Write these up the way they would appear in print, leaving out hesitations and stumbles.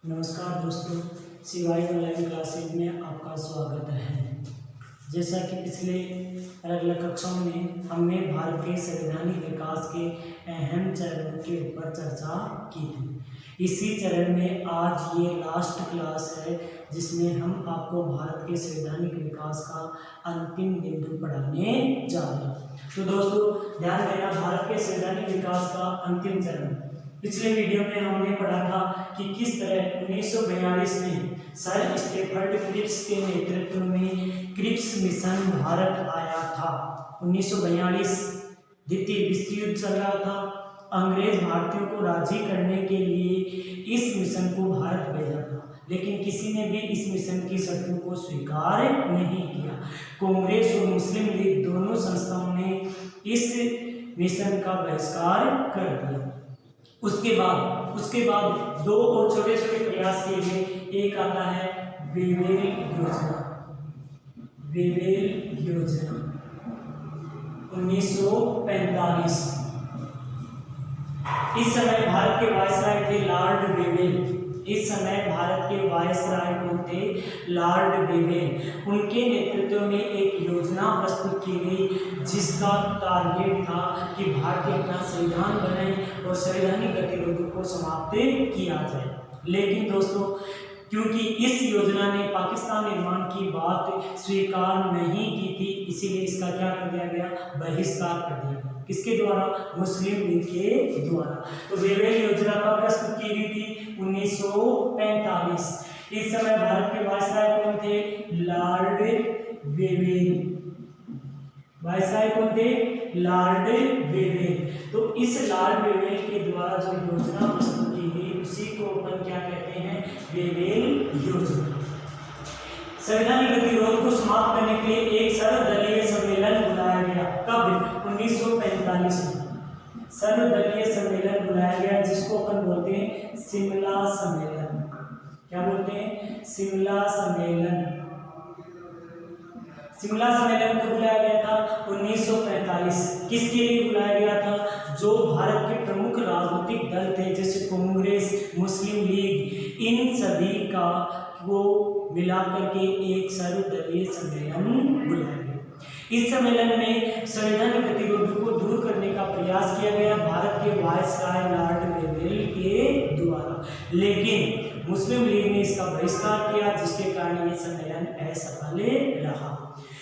नमस्कार दोस्तों, सिवाई online classes में आपका स्वागत है। जैसा कि पिछले अलग अलग कक्षाओं में हमने भारत के संवैधानिक विकास के अहम चरणों के ऊपर चर्चा की थी। इसी चरण में आज ये लास्ट क्लास है जिसमें हम आपको भारत के संवैधानिक विकास का अंतिम बिंदु पढ़ाने जा रहे हैं। तो दोस्तों ध्यान देना, भारत के संवैधानिक विकास का अंतिम चरण। पिछले वीडियो में हमने पढ़ा था कि किस तरह 1942 में सर स्टेफर्ड क्रिप्स के नेतृत्व में क्रिप्स मिशन भारत आया था। 1942 द्वितीय विश्व युद्ध चल रहा था। अंग्रेज भारतीयों को राजी करने के लिए इस मिशन को भारत भेजा था, लेकिन किसी ने भी इस मिशन की शर्तों को स्वीकार नहीं किया। कांग्रेस और मुस्लिम लीग दोनों संस्थाओं ने इस मिशन का बहिष्कार कर दिया। उसके बाद दो और छोटे छोटे प्रयास किए गए। एक आता है वेवेल योजना 1945। इस समय भारत के वायसराय थे लॉर्ड वेवेल। कौन थे? Lord Wavell. उनके नेतृत्व में एक योजना प्रस्तुत की गई जिसका टारगेट था कि भारतीय अपना संविधान बनाए और संवैधानिक गतिरोधों को समाप्त किया जाए। लेकिन दोस्तों, क्योंकि इस योजना ने पाकिस्तान निर्माण की बात स्वीकार नहीं की थी, इसीलिए इसका क्या कर दिया गया? बहिष्कार कर दिया गया। किसके द्वारा? मुस्लिम लीग के द्वारा। तो वेवेल योजना कब प्रस्तुत की गई थी? 1945। इस समय भारत के वायसराय कौन थे? Lord Wavell. वायसराय कौन थे? Lord Wavell. तो इस लॉर्ड वेवेल के द्वारा जो योजना प्रस्तुत की गई उसी को अपन क्या कहते हैं? वेवेल योजना। संवैधानिक गतिरोध को समाप्त करने के लिए एक सर्वदलीय सम्मेलन बुलाया गया। कब? 1945 में सर्वदलीय सम्मेलन बुलाया गया, जिसको अपन बोलते हैं शिमला सम्मेलन। क्या बोलते हैं? शिमला सम्मेलन। शिमला सम्मेलन को बुलाया गया था 1945। किसके लिए बुलाया गया था? जो भारत के प्रमुख राजनीतिक दल थे, जैसे कांग्रेस, मुस्लिम लीग, इन सभी का वो मिलाकर के एक सर्वदलीय सम्मेलन बुलाया गया। इस सम्मेलन में संवैधानिक गतिरोधों को दूर करने का प्रयास किया गया भारत के वायसराय लॉर्ड वेवेल के द्वारा, लेकिन मुस्लिम लीग ने इसका बहिष्कार किया, जिसके कारण ये सम्मेलन असफल रहा।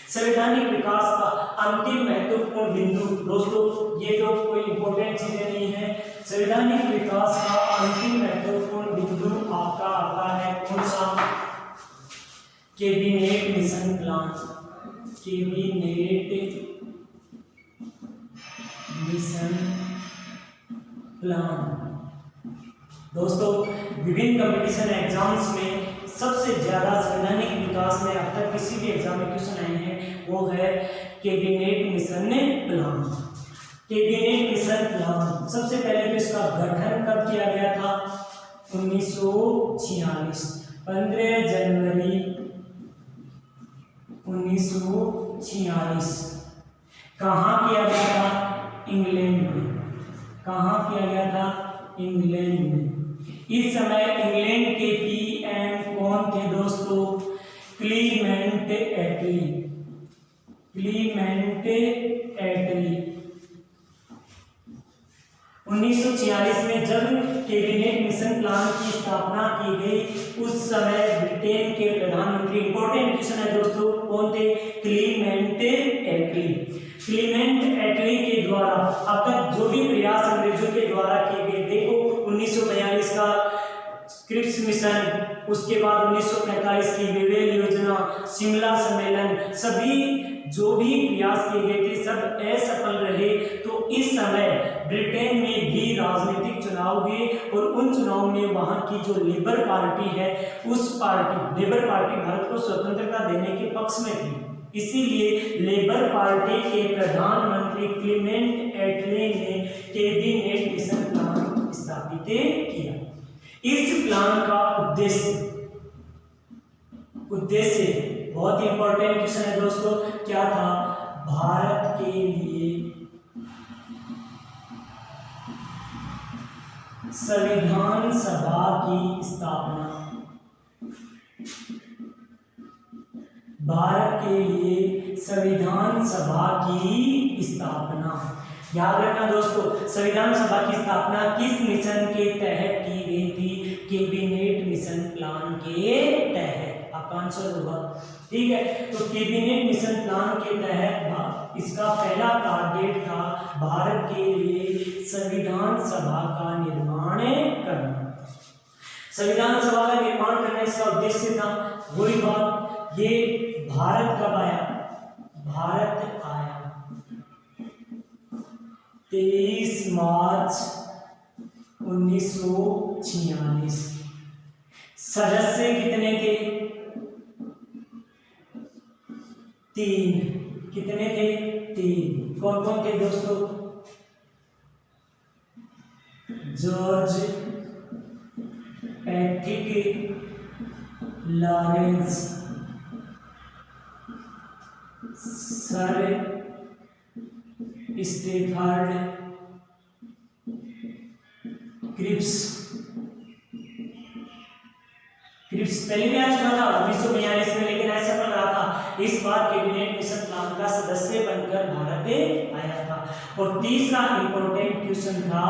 संवैधानिक विकास का अंतिम महत्वपूर्ण बिंदु, दोस्तों ये तो कोई इंपॉर्टेंट चीजें नहीं है। संवैधानिक विकास का अंतिम महत्वपूर्ण बिंदु आपका आता है कौन सा? Cabinet mission plan. Cabinet mission plan. दोस्तों विभिन्न कंपटीशन एग्जाम्स में सबसे ज्यादा संवैधानिक विकास में अब तक किसी भी एग्जाम में क्वेश्चन आए हैं, वो है cabinet mission plan. Cabinet mission plan सबसे पहले तो इसका गठन कब किया गया था? 1946। 15 जनवरी 1946। कहाँ किया गया था? इंग्लैंड में। कहाँ किया गया था? इंग्लैंड में। इस समय इंग्लैंड के पीएम कौन थे दोस्तों? क्लीमेंट एटली। क्लीमेंट एटली। 1946 में जब कैबिनेट मिशन प्लान की स्थापना की गई, उस समय ब्रिटेन के प्रधानमंत्री, इंपॉर्टेंट क्वेश्चन है दोस्तों, कौन थे? क्लीमेंट एटली। क्लीमेंट एटली के द्वारा अब तक जो भी प्रयास अंग्रेजों के द्वारा किए गए, देखो 1942 का क्रिप्स मिशन, उसके बाद 1945 की वेवेल योजना, शिमला सम्मेलन, सभी जो भी प्रयास किए गए थे सब असफल रहे। तो इस समय ब्रिटेन में भी राजनीतिक चुनाव हुए और उन चुनाव में वहां की जो लेबर पार्टी है, लेबर पार्टी भारत को स्वतंत्रता देने के पक्ष में थी। इसीलिए लेबर पार्टी के प्रधानमंत्री क्लीमेंट एटली ने कैबिनेट मिशन प्लान स्थापित किया। इस प्लान का उद्देश्य बहुत ही इंपॉर्टेंट क्वेश्चन है दोस्तों, क्या था? भारत के लिए संविधान सभा की स्थापना। भारत के लिए संविधान सभा की स्थापना। याद रखना दोस्तों, संविधान सभा की स्थापना किस मिशन के तहत की गई थी? कैबिनेट मिशन प्लान के तहत। आपका आंसर होगा, ठीक है। तो कैबिनेट मिशन प्लान के तहत इसका पहला टारगेट था भारत के लिए संविधान सभा का निर्माण करना। संविधान सभा का निर्माण करना इसका उद्देश्य था। वही बात, ये भारत कब आया? भारत आया 23 मार्च 1946। सदस्य कितने थे? 3। कितने थे? 3। कौन कौन थे दोस्तों? George Patrick Lawrence, sir Stafford Cripps. पहले भी आ चुका था 1942 में, लेकिन ऐसा बन रहा था इस बार कैबिनेट मिशन प्लान का सदस्य बनकर भारत आया था। और तीसरा इंपॉर्टेंट क्वेश्चन था,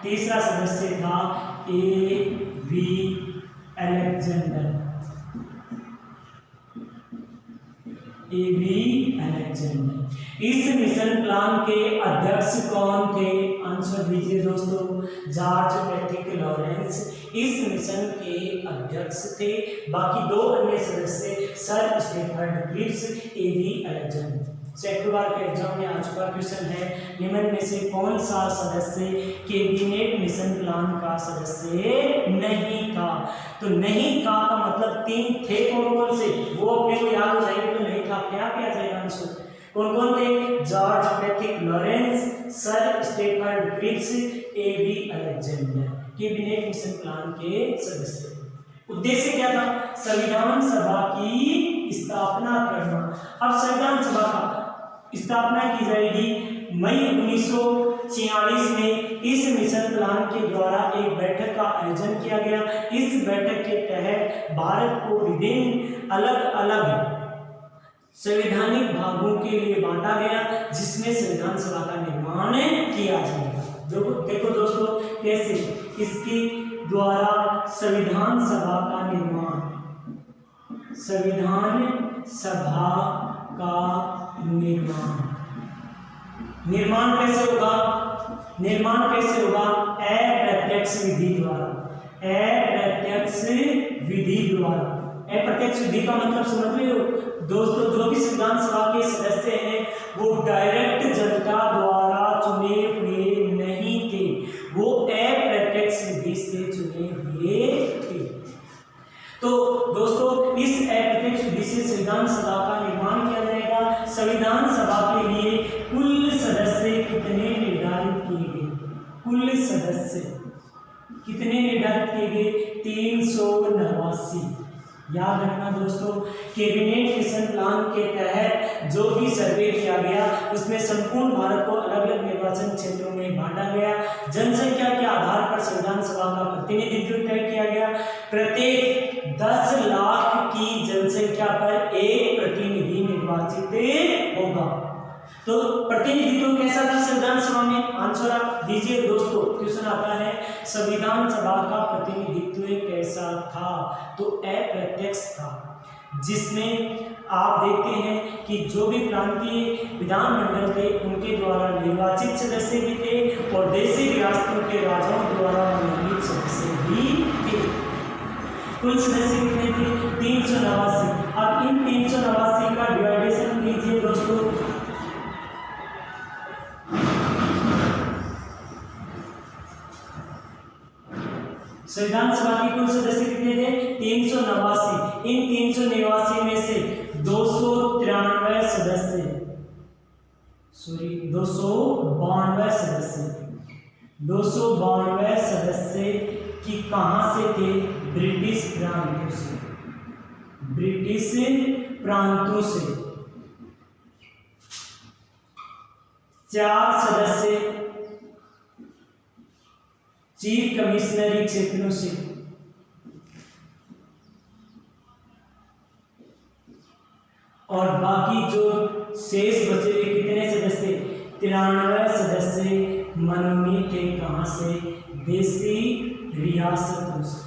तीसरा सदस्य था A.V. अलेक्जेंडर। A.V. अलेक्जेंडर। इस मिशन प्लान के अध्यक्ष कौन थे? आंसर दीजिए दोस्तों। जॉर्ज पैट्रिक लॉरेंस इस मिशन के अध्यक्ष थे। बाकी 2 अन्य सदस्य sir Stafford Cripps, A.V. Alexander. Second बार के एग्जाम में आ चुका क्वेश्चन है, निम्न में से कौन सा सदस्य कैबिनेट मिशन प्लान का सदस्य नहीं था? तो नहीं था का मतलब 3 थे। कौन कौन से? वो अपने को याद हो जाएंगे तो नहीं था क्या क्या जाएगा आंसर? कौन कौन थे? George Patrick Lawrence, sir Stafford Cripps, A.V. Alexander cabinet mission plan के सदस्य। उद्देश्य क्या था? संविधान सभा की स्थापना करना। अब संविधान सभा का स्थापना की जाएगी मई 1946 में। इस मिशन प्लान के द्वारा एक बैठक का आयोजन किया गया। इस बैठक के तहत भारत को विभिन्न अलग अलग संवैधानिक भागों के लिए बांटा गया, जिसमें संविधान सभा का निर्माण किया जाएगा। देखो दोस्तों कैसे इसके द्वारा संविधान सभा का निर्माण, संविधान सभा का निर्माण कैसे होगा? निर्माण कैसे होगा? अप्रत्यक्ष विधि द्वारा। अप्रत्यक्ष विधि द्वारा। अप्रत्यक्ष विधि का मतलब समझ रहे हो दोस्तों? जो भी संविधान सभा के सदस्य हैं वो डायरेक्ट जनता द्वारा चुने हुए नहीं थे, वो अप्रत्यक्ष विधि से चुने हुए थे। तो दोस्तों इस अप्रत्यक्ष विधि से संविधान सभा का निर्माण किया जाएगा। संविधान सभा के लिए कुल सदस्य कितने निर्धारित किए गए? कुल सदस्य कितने निर्धारित किए गए? 389। याद रखना दोस्तों, कैबिनेट मिशन प्लान के तहत जो भी सर्वे किया गया उसमें संपूर्ण भारत को अलग अलग निर्वाचन क्षेत्रों में बांटा गया। जनसंख्या के आधार पर संविधान सभा का प्रतिनिधित्व तय किया गया। प्रत्येक 10 लाख की जनसंख्या पर एक प्रतिनिधि निर्वाचित होगा। तो प्रतिनिधित्व कैसा था संविधान सभा में? आंसर आप दीजिए दोस्तों। क्वेश्चन आता है संविधान सभा का प्रतिनिधित्व कैसा था? तो अप्रत्यक्ष था, जिसमें आप देखते हैं कि जो भी प्रांतीय विधानमंडल थे उनके द्वारा निर्वाचित सदस्य भी थे और देशी रियासतों के राजाओं द्वारा मनोनीत सदस्य भी थे। कुल सदस्य कितने थे? 389। अब इन 389 का डिवाइडेशन कीजिए दोस्तों। संविधान सभा के कुल सदस्य कितने थे? 389। इन 389 में से 292 सदस्य 292 सदस्य की कहां से थे? ब्रिटिश प्रांतों से। ब्रिटिश प्रांतों से 4 सदस्य चीफ कमिश्नरी क्षेत्रों से और बाकी जो शेष बचे हुए कितने सदस्य 93 सदस्य मनोनीत थे। कहां से? देसी रियासतों से।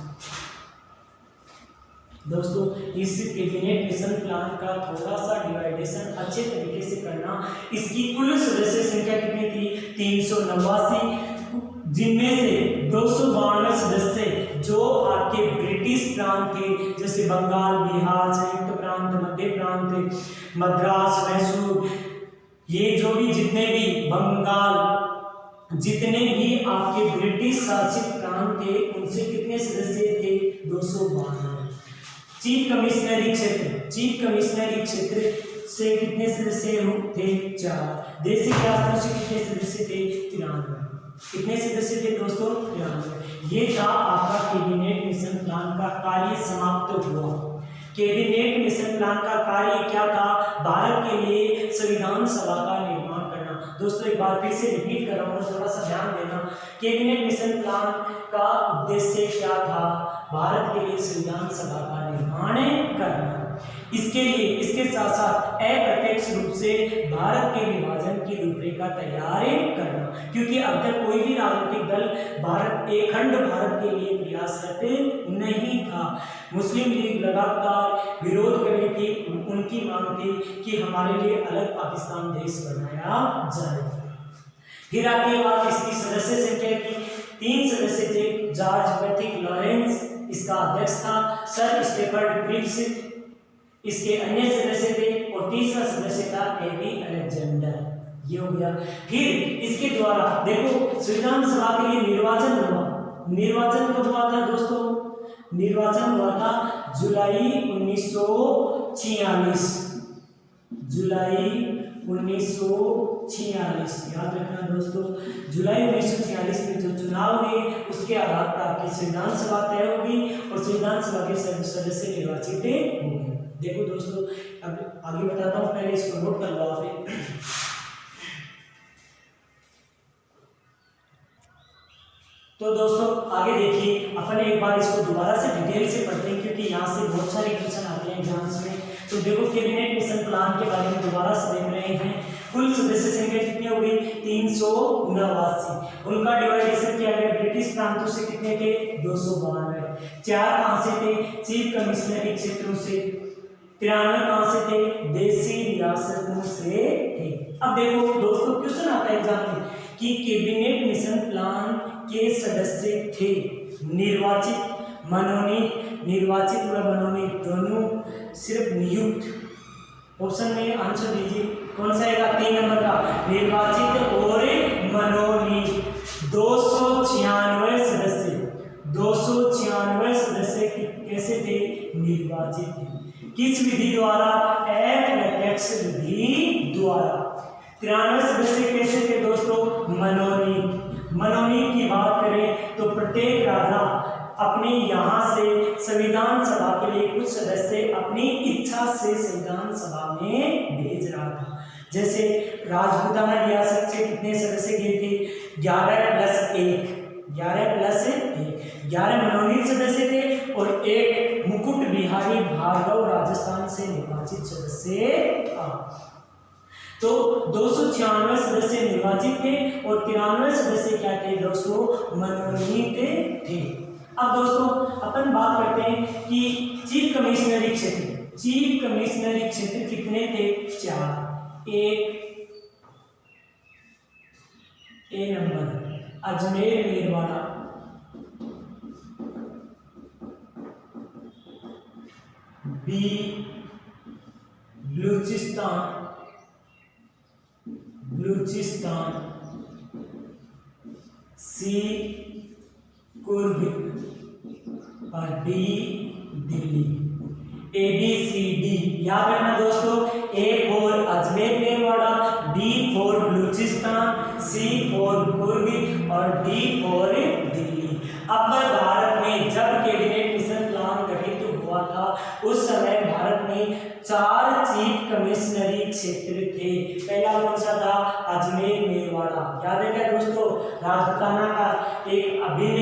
दोस्तों इस कैबिनेट मिशन प्लान का थोड़ा सा डिवाइडेशन अच्छे तरीके से करना। इसकी कुल सदस्य संख्या कितनी थी? 389, जिनमें से 292 सदस्य जो आपके ब्रिटिश प्रांत थे, जैसे बंगाल, बिहार, संयुक्त प्रांत, मध्य प्रांत, मद्रास, मैसूर, ये जो भी जितने भी बंगाल, जितने भी आपके ब्रिटिश शासित प्रांत थे, उनसे कितने सदस्य थे? 292। चीफ कमिश्नरी क्षेत्र से कितने सदस्य थे? 4। देसी रियासतों से कितने सदस्य थे? 93। कितने सदस्य थे दोस्तों? 93। ये था आपका कैबिनेट मिशन प्लान का कार्य समाप्त हुआ। कैबिनेट मिशन प्लान का कार्य क्या था? भारत के लिए संविधान सभा का निर्माण करना। दोस्तों एक बार फिर से रिपीट कर रहा हूँ, थोड़ा सा ध्यान देना। कैबिनेट मिशन प्लान का उद्देश्य क्या था? भारत के लिए संविधान सभा का निर्माण करना। इसके लिए इसके साथ साथ अप्रत्यक्ष रूप से भारत के विभाजन की रूपरेखा तैयार करना, क्योंकि अब तक कोई भी राजनीतिक दल एक खंड भारत के लिए प्रयासरत नहीं था। मुस्लिम लीग लगातार विरोध कर रही थी। उनकी मांग थी कि हमारे लिए अलग पाकिस्तान देश बनाया जाए। फिर आगे बात इसकी सदस्य संख्या की। 3 सदस्य थे। जॉर्ज पैट्रिक लॉरेंस इसका अध्यक्ष था। सर स्टेफर्ड क्रिप्स इसके अन्य सदस्य थे और तीसरा सदस्य था एबी अलेक्जेंडर। ये हो गया। फिर इसके द्वारा देखो संविधान सभा के लिए निर्वाचन हुआ। निर्वाचन कब हुआ था दोस्तों? निर्वाचन हुआ था जुलाई 1946। जुलाई 1946 याद रखना दोस्तों। जुलाई 1946 में जो चुनाव हुए उसके आधार पर आपकी संविधान सभा तय होगी और संविधान सभा के सदस्य निर्वाचित होंगे। देखो दोस्तों अब आगे बताता हूँ, पहले इसको नोट कर लो आप। तो दोस्तों आगे देखिए, अपन एक बार इसको दोबारा से डिटेल से पढ़ते हैं, क्योंकि यहाँ से बहुत सारे क्वेश्चन आते हैं एग्जाम्स में। तो देखो कैबिनेट मिशन प्लान के बारे में दोबारा से देख रहे हैं। कुल सदस्य संख्या कितनी हो गई? 389। उनका डिवाइडेशन किया गया। ब्रिटिश प्रांतों से कितने थे? 292। 4 कहाँ से थे? चीफ कमिश्नरी क्षेत्रों से। 93 कहाँ से थे? देसी रियासतों से थे। अब देखो दोस्तों क्वेश्चन आता है एग्जाम में कि कैबिनेट मिशन प्लान के सदस्य थे निर्वाचित, मनोनीत। निर्वाचित व मनोनीत दोनों, सिर्फ नियुक्त। ऑप्शन में आंसर दीजिए कौन सा आएगा? 3 नंबर का, निर्वाचित और मनोनीत। 296 सदस्य, 296 सदस्य कैसे थे? निर्वाचित थे। किस विधि द्वारा? अप्रत्यक्ष विधि द्वारा। 93 सदस्य कैसे थे दोस्तों? मनोनीत। मनोनीत की बात करें तो प्रत्येक राजा अपने यहाँ से संविधान सभा के लिए कुछ सदस्य अपनी इच्छा से संविधान सभा में भेज रहा था। जैसे राजपूताना रियासत से कितने सदस्य गए थे? 11+1, 11 मनोनीत सदस्य थे और एक मुकुट बिहारी भार्गव राजस्थान से निर्वाचित सदस्य था। तो 296 सदस्य निर्वाचित थे और 93 सदस्य क्या थे दोस्तों? मनोनीत थे। अब दोस्तों अपन बात करते हैं कि चीफ कमिश्नरी क्षेत्र। चीफ कमिश्नरी क्षेत्र कितने थे? 4। ए नंबर अजमेर मेरवाड़ा, बी बलूचिस्तान, सी कुर्ग और डी दिल्ली। ABCD याद रखना दोस्तों। A for Ajmer Merwara, B for Balochistan, C for Coorg और D फॉर दिल्ली। अब भारत में जब कैबिनेट मिशन प्लान गठित हुआ था उस समय भारत में 4 चीफ कमिश्नरी क्षेत्र थे। पहला कौन सा था? अजमेर मेरवाड़ा। याद है क्या दोस्तों? राजपूताना का एक अभिन्न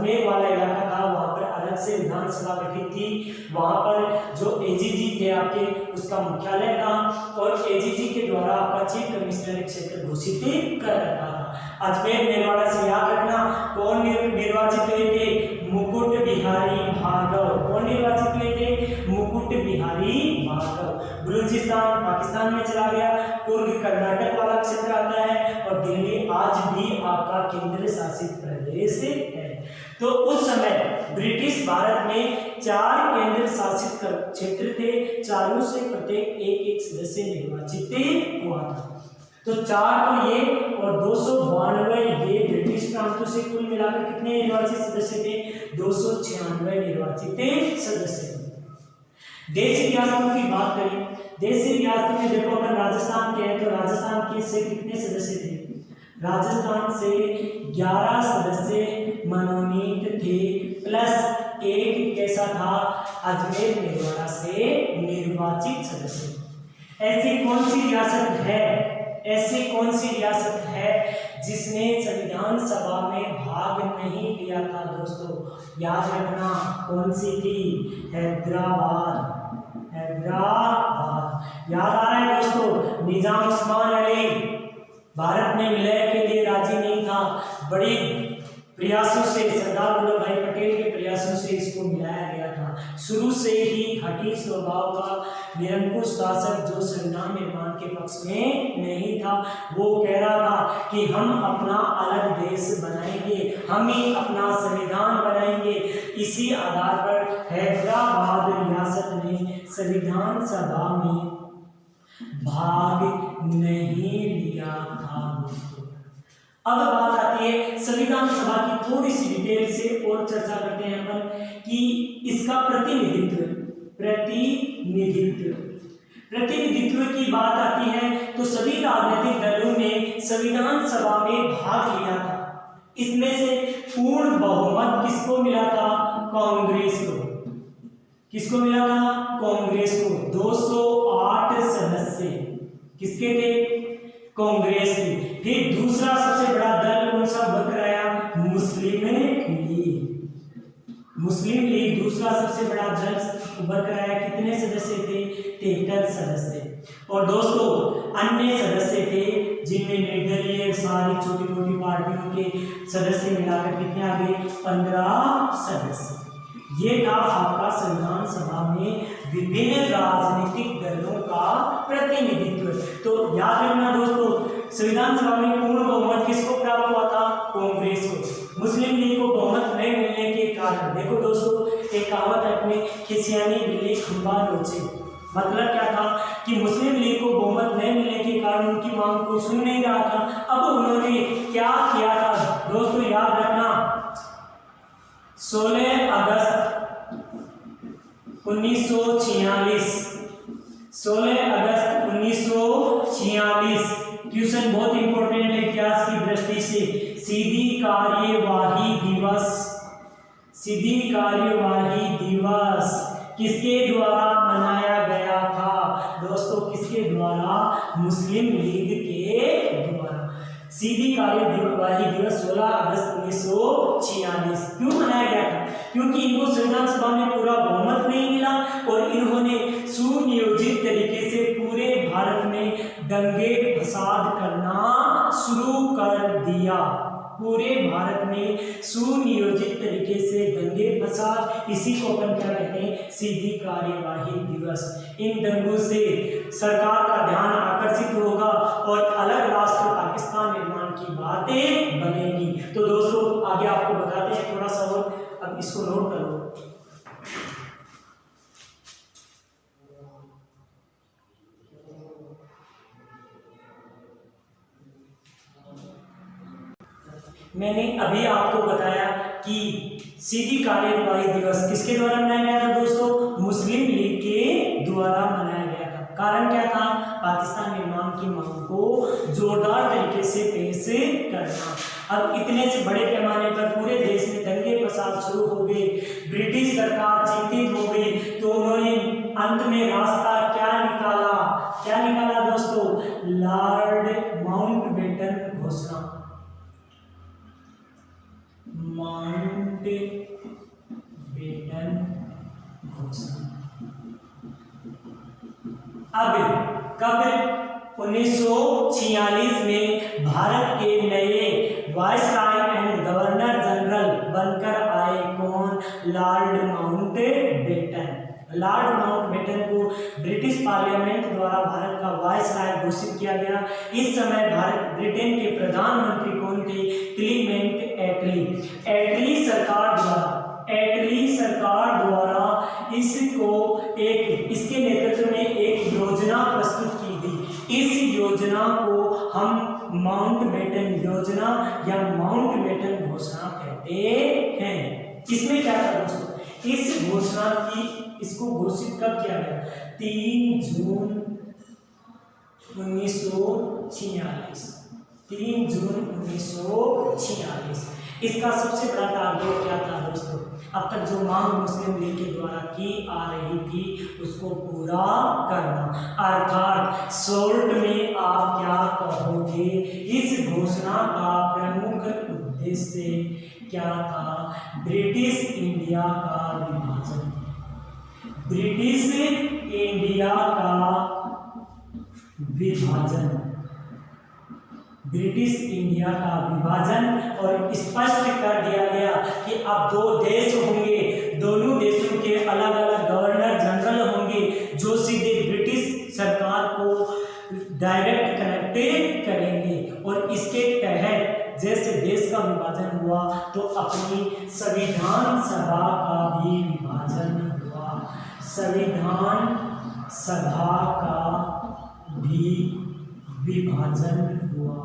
अजमेर वाला इलाका था, वहाँ पर अलग से विधानसभा गठित थी। वहाँ पर जो एजीजी थे आपके, उसका मुख्यालय था और एजीजी के द्वारा आपका चीफ कमिश्नर क्षेत्र घोषित कर रखा था। अजमेर मेरवाड़ा से याद रखना कौन निर्वाचित हुए थे? मुकुट बिहारी भार्गव। कौन निर्वाचित हुए थे? मुकुट बिहारी भार्गव। बलूचिस्तान पाकिस्तान में चला गया, कुर्ग कर्नाटक वाला क्षेत्र आता है और दिल्ली आज भी आपका केंद्र शासित प्रदेश है। तो उस समय ब्रिटिश भारत में 4 केंद्र शासित क्षेत्र थे, चारों से प्रत्येक एक सदस्य निर्वाचित हुआ था। तो 4 तो ये और 292 ये ब्रिटिश प्रांतों से कुल मिलाकर कितने निर्वाचित सदस्य थे? 296 निर्वाचित सदस्य थे। देशी रियासतों की बात करें, देशी रियासतों में देखो अपन राजस्थान के हैं, तो राजस्थान के से कितने सदस्य थे? राजस्थान से 11 सदस्य मनोनीत थे, प्लस एक कैसा था? अजमेर मेरवाड़ा से निर्वाचित सदस्य। ऐसी कौन सी रियासत है, ऐसी कौन सी रियासत है जिसने संविधान सभा में भाग नहीं लिया था? दोस्तों याद रखना कौन सी थी? हैदराबाद। हैदराबाद याद आ रहा है दोस्तों? निजाम उस्मान अली भारत में विलय के लिए राजी नहीं था, बड़ी प्रयासों से, सरदार वल्लभ भाई पटेल के प्रयासों से इसको मिलाया गया था। शुरू से ही हठी स्वभाव का निरंकुश शासक जो संविधान निर्माण के पक्ष में नहीं था, वो कह रहा था कि हम अपना अलग देश बनाएंगे, हम ही अपना संविधान बनाएंगे। इसी आधार पर हैदराबाद रियासत ने संविधान सभा में भाग नहीं लिया था दोस्तों। अब बात आती है संविधान सभा की, थोड़ी सी डिटेल से और चर्चा करते हैं अपन कि इसका प्रतिनिधित्व की बात आती है तो सभी राजनीतिक दलों ने संविधान सभा में भाग लिया था। इसमें से पूर्ण बहुमत किसको मिला था? कांग्रेस को। किसको मिला था? कांग्रेस को। 208 सदस्य किसके थे? कांग्रेस के। फिर दूसरा सबसे बड़ा दल कौन सा उभर कर आया? मुस्लिम लीग। मुस्लिम लीग दूसरा सबसे बड़ा दल उभर कर आया। कितने सदस्य थे? 73 सदस्य। और दोस्तों अन्य सदस्य थे जिनमें निर्दलीय सारी छोटी मोटी पार्टियों के सदस्य मिलाकर कितने आ गए? 15 सदस्य। ये था आपका संविधान सभा में विभिन्न राजनीतिक दलों का प्रतिनिधित्व। तो याद रखना दोस्तों, संविधान सभा में पूर्ण बहुमत किसको प्राप्त हुआ था? कांग्रेस को। मुस्लिम लीग को बहुमत नहीं मिलने के कारण, देखो दोस्तों एक कहावत है अपने, खिसियानी बिल्ली खंबा नोचे। मतलब क्या था कि मुस्लिम लीग को बहुमत नहीं मिलने के कारण उनकी मांग को सुन नहीं रहा था। अब उन्होंने क्या किया था दोस्तों? याद रखना 16 अगस्त 1946, 16 अगस्त 1946, क्वेश्चन बहुत इंपॉर्टेंट है इतिहास की दृष्टि से। सीधी कार्यवाही दिवस, सीधी कार्यवाही दिवस किसके द्वारा मनाया गया था? दोस्तों किसके द्वारा? मुस्लिम लीग के द्वारा। सीधी कार्यवाही दिवस 16 अगस्त 1946 क्यों मनाया गया था? क्योंकि इनको संविधान सभा में पूरा बहुमत नहीं मिला और इन्होंने सुनियोजित तरीके से पूरे भारत में दंगे फसाद करना शुरू कर दिया। पूरे भारत में सुनियोजित तरीके से दंगे फसाद, इसी को अपन क्या कहते हैं? सीधी कार्यवाही दिवस। इन दंगों से सरकार का ध्यान आकर्षित होगा और अलग राष्ट्र पाकिस्तान निर्माण की बातें बनेगी। तो दोस्तों आगे आपको बताते हैं थोड़ा सा और, अब इसको नोट कर लो। मैंने अभी आपको बताया कि सीधी कार्यवाही दिवस किसके द्वारा मनाया गया था दोस्तों? मुस्लिम लीग के द्वारा मनाया गया था। कारण क्या था? पाकिस्तान निर्माण की मांग को जोरदार तरीके से पेश करना। अब इतने से बड़े पैमाने पर पूरे देश में दंगे फसाद शुरू हो गए, ब्रिटिश सरकार चिंतित हो गई, तो उन्होंने अंत में रास्ता क्या निकाला? क्या निकाला दोस्तों? लॉर्ड माउंटबेटन घोषणा। माउंटबेटन बेटन घोषणा। अब कब 1946 में भारत के नए वायसराय एंड गवर्नर जनरल बनकर आए कौन? Lord Mountbatten. लॉर्ड माउंटबेटन को ब्रिटिश पार्लियामेंट द्वारा भारत का वायसराय घोषित किया गया। इस समय भारत ब्रिटेन के प्रधानमंत्री कौन थे? क्लीमेंट एटली। एटली सरकार द्वारा इसके नेतृत्व में एक योजना प्रस्तुत की गई। इस योजना को हम माउंटबेटन योजना या माउंटबेटन घोषणा कहते हैं। इसमें क्या था दोस्तों? इसको घोषित कब किया गया? 3 जून 1946। 3 जून 1946। इसका सबसे बड़ा टारगेट क्या था दोस्तों? अब तक जो मांग मुस्लिम लीग के द्वारा की आ रही थी उसको पूरा करना। अर्थात शॉर्ट में आप क्या कहोगे? इस घोषणा का प्रमुख उद्देश्य क्या था? ब्रिटिश इंडिया का विभाजन। ब्रिटिश इंडिया का विभाजन। ब्रिटिश इंडिया का विभाजन और स्पष्ट कर दिया गया कि अब 2 देश होंगे, दोनों देशों के अलग अलग गवर्नर जनरल होंगे जो सीधे ब्रिटिश सरकार को डायरेक्ट कनेक्टेड करेंगे। और इसके तहत जैसे देश का विभाजन हुआ तो अपनी संविधान सभा का भी विभाजन हुआ। संविधान सभा का भी विभाजन हुआ।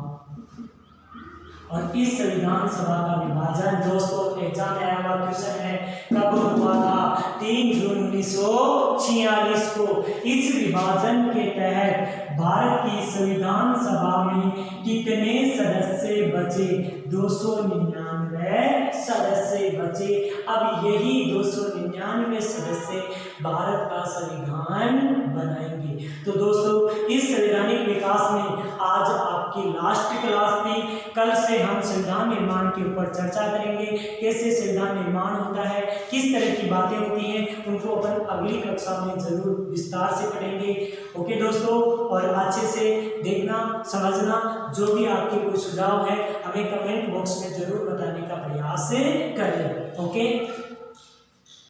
और इस संविधान सभा का विभाजन दोस्तों एग्जाम में आया हुआ क्वेश्चन है, कब हुआ था? 3 जून 1946 को। इस विभाजन के तहत भारत की संविधान सभा में कितने सदस्य बचे? 299 सदस्य बचे। अब यही 299 सदस्य भारत का संविधान बनाएंगे। तो दोस्तों इस संवैधानिक विकास में आज आपकी लास्ट क्लास थी। कल से हम संविधान निर्माण के ऊपर चर्चा करेंगे, कैसे संविधान निर्माण होता है, किस तरह की बातें होती हैं, उनको अपन अगली कक्षा में जरूर विस्तार से पढ़ेंगे। ओके दोस्तों, और अच्छे से देखना समझना। जो भी आपके कोई सुझाव है हमें कमेंट बॉक्स में जरूर बताने का प्रयास करें। ओके।